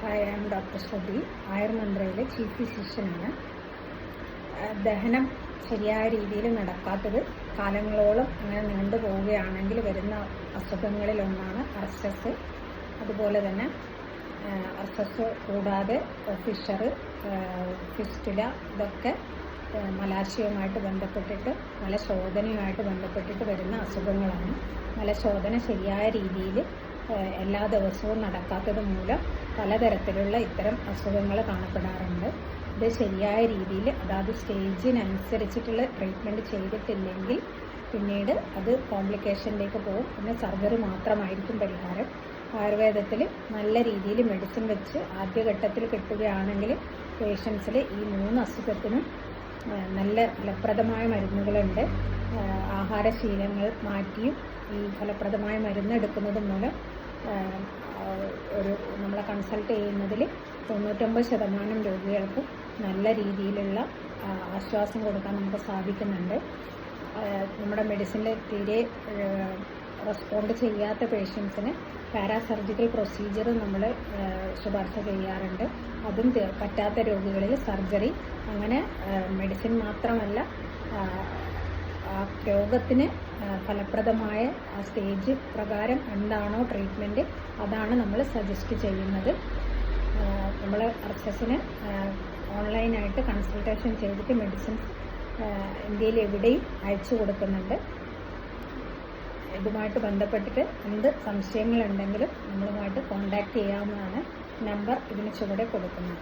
Hi, I am doctor Shruti, ആയുർമന്ത്രയിലെ chief ഫിസിഷ്യനാണ്. ദഹനം ശരിയായ രീതിയിൽ നടക്കാത്തത് കാലങ്ങളോളം അങ്ങനെ നീണ്ടു പോവുകയാണെങ്കിൽ വരുന്ന അസുഖങ്ങളിലൊന്നാണ് അർശസ്. അതുപോലെ തന്നെ അർശസ് കൂടാതെ ഫിഷർ, ഫിസ്റ്റുല, ഇതൊക്കെ മലാശയവുമായിട്ട് ബന്ധപ്പെട്ടിട്ട് മലശോധനയുമായിട്ട് ബന്ധപ്പെട്ടിട്ട് വരുന്ന അസുഖങ്ങളാണ്. മലശോധന ശരിയായ രീതിയിൽ എല്ലാ ദിവസവും നടക്കാത്തത് മൂലം പലതരത്തിലുള്ള ഇത്തരം അസുഖങ്ങൾ കാണപ്പെടാറുണ്ട്. ഇത് ശരിയായ രീതിയിൽ അതാത് സ്റ്റേജിനനുസരിച്ചിട്ടുള്ള ട്രീറ്റ്മെൻറ്റ് ചെയ്തിട്ടില്ലെങ്കിൽ പിന്നീട് അത് കോംപ്ലിക്കേഷനിലേക്ക് പോകും. പിന്നെ സർജറി മാത്രമായിരിക്കും പരിഹാരം. ആയുർവേദത്തിൽ നല്ല രീതിയിൽ മെഡിസിൻ വെച്ച് ആദ്യഘട്ടത്തിൽ കിട്ടുകയാണെങ്കിൽ പേഷ്യൻസിൽ ഈ 3 അസുഖത്തിനും നല്ല ഫലപ്രദമായ മരുന്നുകളുണ്ട്. ആഹാരശീലങ്ങൾ മാറ്റിയും ഈ ഫലപ്രദമായ മരുന്ന് എടുക്കുന്നത് മൂലം നമ്മളെ കൺസൾട്ട് ചെയ്യുന്നതിൽ 99% രോഗികൾക്കും നല്ല രീതിയിലുള്ള ആശ്വാസം കൊടുക്കാൻ നമുക്ക് സാധിക്കുന്നുണ്ട്. നമ്മുടെ മെഡിസിനിൽ തീരെ റെസ്പോണ്ട് ചെയ്യാത്ത പേഷ്യൻസിന് പാരാസർജിക്കൽ പ്രൊസീജിയർ നമ്മൾ ശുപാർശ ചെയ്യാറുണ്ട്. അതും പറ്റാത്ത രോഗികളിൽ സർജറി. അങ്ങനെ മെഡിസിൻ മാത്രമല്ല, ആ രോഗത്തിന് ഫലപ്രദമായ ആ സ്റ്റേജ് പ്രകാരം എന്താണോ ട്രീറ്റ്മെൻറ്റ് അതാണ് നമ്മൾ സജസ്റ്റ് ചെയ്യുന്നത്. നമ്മൾ അർശസിന് ഓൺലൈനായിട്ട് കൺസൾട്ടേഷൻ ചെയ്തിട്ട് മെഡിസിൻസ് ഇന്ത്യയിൽ എവിടെയും അയച്ചു കൊടുക്കുന്നുണ്ട്. ഇതുമായിട്ട് ബന്ധപ്പെട്ടിട്ട് എന്ത് സംശയങ്ങളുണ്ടെങ്കിലും നമ്മളുമായിട്ട് കോൺടാക്റ്റ് ചെയ്യാവുന്നതാണ്. നമ്പർ ഇതിന് ചുവടെ കൊടുക്കുന്നു.